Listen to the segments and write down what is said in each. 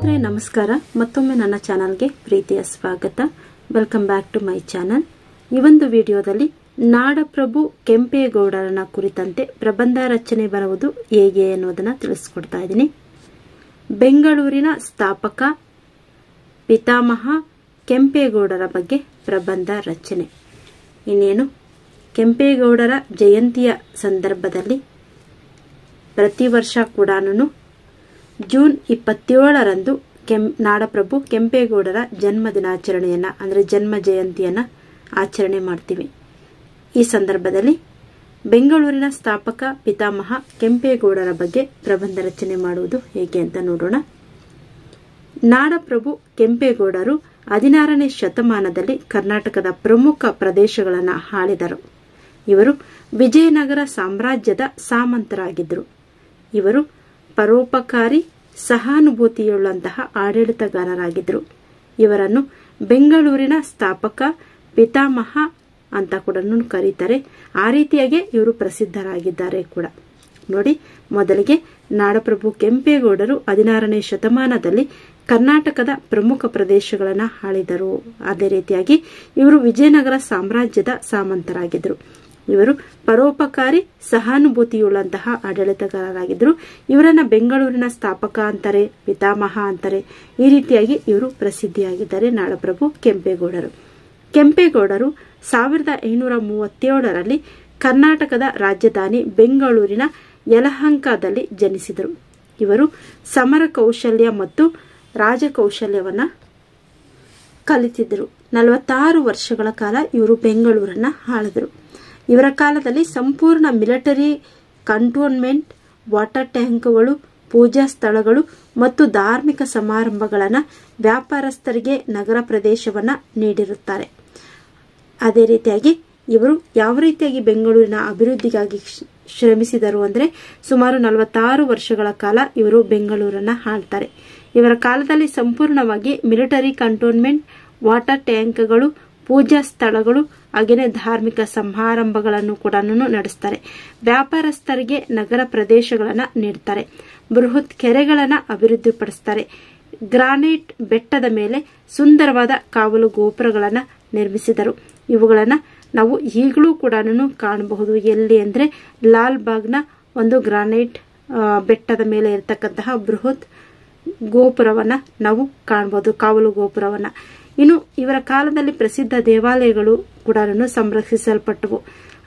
ಸ್ನೇಹಿತರೆ ನಮಸ್ಕಾರ ಮತ್ತೊಮ್ಮೆ ನನ್ನ ಚಾನೆಲ್ಗೆ ಪ್ರೀತಿಯ ಸ್ವಾಗತ welcome back to my channel ಈ ಒಂದು ವಿಡಿಯೋದಲ್ಲಿ ನಾಡಪ್ರಭು ಕೆಂಪೇಗೌಡರನ ಕುರಿತಂತೆ ಪ್ರಬಂಧ ರಚನೆ ಬರುವುದು ಹೇಗೆ ಅನ್ನೋದನ್ನ ತಿಳಿಸಿಕೊಡ್ತಾ ಇದ್ದೀನಿ ಬೆಂಗಳೂರಿನ ಸ್ಥಾಪಕ ಪಿತಾಮಹ ಕೆಂಪೇಗೌಡರ ಬಗ್ಗೆ ಪ್ರಬಂಧ ರಚನೆ ಇನ್ನೇನು ಕೆಂಪೇಗೌಡರ ಜಯಂತಿಯ ಸಂದರ್ಭದಲ್ಲಿ ಪ್ರತಿ ವರ್ಷ ಕೂಡ ಜೂನ್ 27ರಂದು ನಾಡಪ್ರಭು ಕೆಂಪೇಗೌಡರ ಜನ್ಮ ದಿನಾಚರಣೆಯನ್ನ ಅಂದ್ರೆ ಜನ್ಮ ಜಯಂತಿಯನ್ನ ಆಚರಣೆ ಮಾಡ್ತೀವಿ ಈ ಸಂದರ್ಭದಲ್ಲಿ ಬೆಂಗಳೂರಿನ ಸ್ಥಾಪಕ ಪಿತಾಮಹ ಕೆಂಪೇಗೌಡರ ಬಗ್ಗೆ ಪ್ರಬಂಧ ರಚನೆ ಮಾಡುವುದು ಹೇಗೆ ಅಂತ ನೋಡೋಣ ನಾಡಪ್ರಭು ಕೆಂಪೇಗೌಡರು 16ನೇ ಶತಮಾನದಲ್ಲಿ ಕರ್ನಾಟಕದ ಪ್ರಮುಖ ಪ್ರದೇಶಗಳನ್ನು ಆಳಿದರು ಇವರು ವಿಜಯನಗರ ಸಾಮ್ರಾಜ್ಯದ ಸಾಮಂತರಾಗಿದ್ದರು ಇವರು ಪರೋಪಕಾರಿ ಸಹಾನುಭೂತಿಯುಳ್ಳಂತಹ ಆಡಳಿತಗಾರರಾಗಿದ್ದರು ಇವರನ್ನು ಬೆಂಗಳೂರಿನ ಸ್ಥಾಪಕ ಪಿತಾಮಹ ಅಂತ ಕೂಡ ಕರೀತಾರೆ ಆ ರೀತಿಯಾಗಿ ಇವರು ಪ್ರಸಿದ್ಧರಾಗಿದ್ದಾರೆ ಕೂಡ ನೋಡಿ ಮೊದಲಿಗೆ ನಾಡಪ್ರಭು ಕೆಂಪೇಗೌಡರು 16ನೇ ಶತಮಾನದಲ್ಲಿ ಕರ್ನಾಟಕದ ಪ್ರಮುಖ ಪ್ರದೇಶಗಳನ್ನು ಆಳಿದರು ಅದೇ ರೀತಿಯಾಗಿ ಇವರು ವಿಜಯನಗರ ಸಾಮ್ರಾಜ್ಯದ ಸಾಮಂತರಾಗಿದ್ದರು ಇವರು ಪರೋಪಕಾರಿ ಸಹಾನುಭೂತಿಯುಳ್ಳಂತಹ ಆಡಳಿತಗಾರರಾಗಿದ್ದರು ಇವರನ್ನ ಬೆಂಗಳೂರಿನ ಸ್ಥಾಪಕ ಅಂತಾರೆ ಪಿತಾಮಹ ಅಂತಾರೆ ಈ ರೀತಿಯಾಗಿ ಇವರು ಪ್ರಸಿದ್ಧಿಯಾಗಿದ್ದಾರೆ ನಾಡಪ್ರಭು ಕೆಂಪೇಗೌಡರು ಕೆಂಪೇಗೌಡರು 1537ರಲ್ಲಿ ಕರ್ನಾಟಕದ ರಾಜಧಾನಿ ಬೆಂಗಳೂರಿನ ಯಲಹಂಕದಲ್ಲಿ ಜನಿಸಿದರು ಇವರು ಸಮರ ಕೌಶಲ್ಯ ಮತ್ತು ರಾಜಕೌಶಲ್ಯವನ್ನ ಕಲಿತಿದ್ದರು 46 ವರ್ಷಗಳ ಕಾಲ ಇವರು ಬೆಂಗಳೂರನ್ನ ಆಳಿದರು ಇವರ ಕಾಲದಲ್ಲಿ ಸಂಪೂರ್ಣ ಮಿಲಿಟರಿ ಕಂಟೋನ್ಮೆಂಟ್ ವಾಟರ್ ಟ್ಯಾಂಕ್ಗಳು ಪೂಜಾ ಸ್ಥಳಗಳು ಮತ್ತು ಧಾರ್ಮಿಕ ಸಮಾರಂಭಗಳನ್ನು ವ್ಯಾಪಾರಸ್ಥರಿಗೆ ನಗರ ಪ್ರದೇಶವನ್ನ ನೀಡಿರುತ್ತಾರೆ ಅದೇ ರೀತಿಯಾಗಿ ಇವರು ಯಾವ ರೀತಿಯಾಗಿ ಬೆಂಗಳೂರಿನ ಅಭಿವೃದ್ಧಿಗಾಗಿ ಶ್ರಮಿಸಿದರು ಅಂದ್ರೆ ಸುಮಾರು 46 ವರ್ಷಗಳ ಕಾಲ ಇವರು ಬೆಂಗಳೂರನ್ನ ಆಳ್ತಾರೆ ಇವರ ಕಾಲದಲ್ಲಿ ಸಂಪೂರ್ಣವಾಗಿ ಮಿಲಿಟರಿ ಕಂಟೋನ್ಮೆಂಟ್ ವಾಟರ್ ಟ್ಯಾಂಕ್ಗಳು ಪೂಜಾ ಸ್ಥಳಗಳು ಹಾಗೆಯೇ ಧಾರ್ಮಿಕ ಸಮಾರಂಭಗಳನ್ನು ಕೂಡ ನಡೆಸ್ತಾರೆ ವ್ಯಾಪಾರಸ್ಥರಿಗೆ ನಗರ ಪ್ರದೇಶಗಳನ್ನ ನೀಡ್ತಾರೆ ಬೃಹತ್ ಕೆರೆಗಳನ್ನ ಅಭಿವೃದ್ಧಿಪಡಿಸ್ತಾರೆ ಗ್ರಾನೈಟ್ ಬೆಟ್ಟದ ಮೇಲೆ ಸುಂದರವಾದ ಕಾವಲು ಗೋಪುರಗಳನ್ನ ನಿರ್ಮಿಸಿದರು ಇವುಗಳನ್ನ ನಾವು ಈಗಲೂ ಕೂಡ ಕಾಣಬಹುದು ಎಲ್ಲಿ ಅಂದ್ರೆ ಲಾಲ್ ಬಾಗ್ನ ಒಂದು ಗ್ರಾನೈಟ್ ಬೆಟ್ಟದ ಮೇಲೆ ಇರತಕ್ಕಂತಹ ಬೃಹತ್ ಗೋಪುರವನ್ನ ನಾವು ಕಾಣಬಹುದು ಕಾವಲು ಗೋಪುರವನ್ನ ಇನ್ನು ಇವರ ಕಾಲದಲ್ಲಿ ಪ್ರಸಿದ್ಧ ದೇವಾಲಯಗಳು ಕೂಡ ಸಂರಕ್ಷಿಸಲ್ಪಟ್ಟವು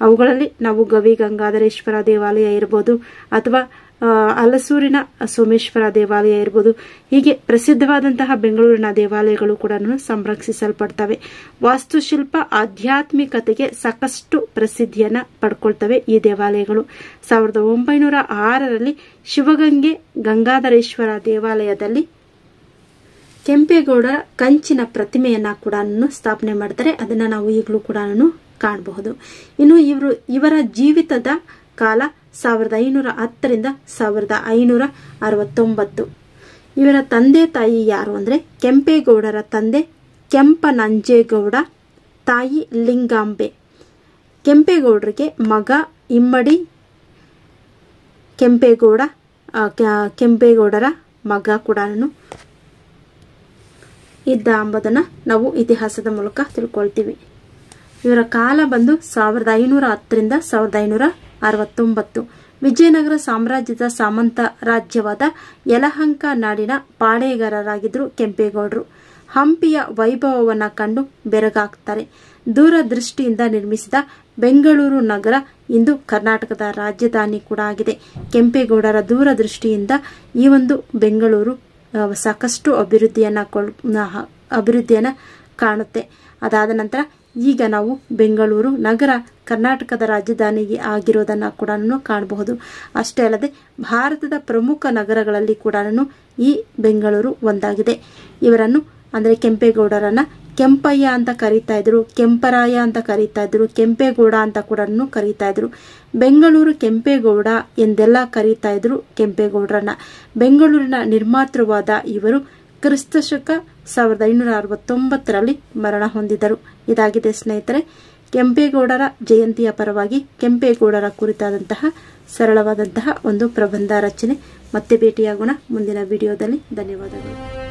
ಅವುಗಳಲ್ಲಿ ನಾವು ಗವಿ ಗಂಗಾಧರೇಶ್ವರ ದೇವಾಲಯ ಇರಬಹುದು ಅಥವಾ ಹಲಸೂರಿನ ಸೋಮೇಶ್ವರ ದೇವಾಲಯ ಇರಬಹುದು ಹೀಗೆ ಪ್ರಸಿದ್ಧವಾದಂತಹ ಬೆಂಗಳೂರಿನ ದೇವಾಲಯಗಳು ಕೂಡ ಸಂರಕ್ಷಿಸಲ್ಪಡ್ತವೆ ವಾಸ್ತುಶಿಲ್ಪ ಆಧ್ಯಾತ್ಮಿಕತೆಗೆ ಸಾಕಷ್ಟು ಪ್ರಸಿದ್ಧಿಯನ್ನ ಪಡ್ಕೊಳ್ತವೆ ಈ ದೇವಾಲಯಗಳು 1906ರಲ್ಲಿ ಶಿವಗಂಗೆ ಗಂಗಾಧರೇಶ್ವರ ದೇವಾಲಯದಲ್ಲಿ ಕೆಂಪೇಗೌಡರ ಕಂಚಿನ ಪ್ರತಿಮೆಯನ್ನ ಕೂಡ ಸ್ಥಾಪನೆ ಮಾಡ್ತಾರೆ ಅದನ್ನ ನಾವು ಈಗಲೂ ಕೂಡ ಕಾಣಬಹುದು ಇನ್ನು ಇವರ ಜೀವಿತದ ಕಾಲ 1510ರಿಂದ 1569 ಇವರ ತಂದೆ ತಾಯಿ ಯಾರು ಅಂದ್ರೆ ಕೆಂಪೇಗೌಡರ ತಂದೆ ಕೆಂಪನಂಜೇಗೌಡ ತಾಯಿ ಲಿಂಗಾಂಬೆ ಕೆಂಪೇಗೌಡರಿಗೆ ಮಗ ಇಮ್ಮಡಿ ಕೆಂಪೇಗೌಡರ ಮಗ ಕೂಡ ಇದ್ದ ಎಂಬುದನ್ನ ನಾವು ಇತಿಹಾಸದ ಮೂಲಕ ತಿಳ್ಕೊಳ್ತೀವಿ ಇವರ ಕಾಲ ಬಂದು 1510ರಿಂದ 1569 ವಿಜಯನಗರ ಸಾಮ್ರಾಜ್ಯದ ಸಾಮಂತ ರಾಜ್ಯವಾದ ಯಲಹಂಕ ನಾಡಿನ ಪಾಳೇಗಾರರಾಗಿದ್ದರು ಕೆಂಪೇಗೌಡರು ಹಂಪಿಯ ವೈಭವವನ್ನ ಕಂಡು ಬೆರಗಾಗ್ತಾರೆ ದೂರದೃಷ್ಟಿಯಿಂದ ನಿರ್ಮಿಸಿದ ಬೆಂಗಳೂರು ನಗರ ಇಂದು ಕರ್ನಾಟಕದ ರಾಜಧಾನಿ ಕೂಡ ಆಗಿದೆ ಕೆಂಪೇಗೌಡರ ದೂರದೃಷ್ಟಿಯಿಂದ ಈ ಒಂದು ಬೆಂಗಳೂರು ಸಾಕಷ್ಟು ಅಭಿವೃದ್ಧಿಯನ್ನ ಕಾಣುತ್ತೆ ಅದಾದ ನಂತರ ಈಗ ನಾವು ಬೆಂಗಳೂರು ನಗರ ಕರ್ನಾಟಕದ ರಾಜಧಾನಿ ಆಗಿರೋದನ್ನ ಕೂಡ ಕಾಣಬಹುದು ಅಷ್ಟೇ ಅಲ್ಲದೆ ಭಾರತದ ಪ್ರಮುಖ ನಗರಗಳಲ್ಲಿ ಕೂಡ ಈ ಬೆಂಗಳೂರು ಒಂದಾಗಿದೆ ಇವರನ್ನು ಅಂದ್ರೆ ಕೆಂಪೇಗೌಡರನ್ನ ಕೆಂಪಯ್ಯ ಅಂತ ಕರೀತಾ ಇದ್ರು ಕೆಂಪರಾಯ ಅಂತ ಕರೀತಾ ಇದ್ರು ಕೆಂಪೇಗೌಡ ಅಂತ ಕೂಡ ಕರೀತಾ ಇದ್ರು ಬೆಂಗಳೂರು ಕೆಂಪೇಗೌಡ ಎಂದೆಲ್ಲ ಕರೀತಾ ಇದ್ರು ಕೆಂಪೇಗೌಡರನ್ನ ಬೆಂಗಳೂರಿನ ನಿರ್ಮಾತೃವಾದ ಇವರು ಕ್ರಿಸ್ತಶಕ 1569ರಲ್ಲಿ ಮರಣ ಹೊಂದಿದರು ಇದಾಗಿದೆ ಸ್ನೇಹಿತರೆ ಕೆಂಪೇಗೌಡರ ಜಯಂತಿಯ ಪರವಾಗಿ ಕೆಂಪೇಗೌಡರ ಕುರಿತಾದಂತಹ ಸರಳವಾದಂತಹ ಒಂದು ಪ್ರಬಂಧ ರಚನೆ. ಮತ್ತೆ ಭೇಟಿಯಾಗೋಣ ಮುಂದಿನ ವಿಡಿಯೋದಲ್ಲಿ. ಧನ್ಯವಾದಗಳು.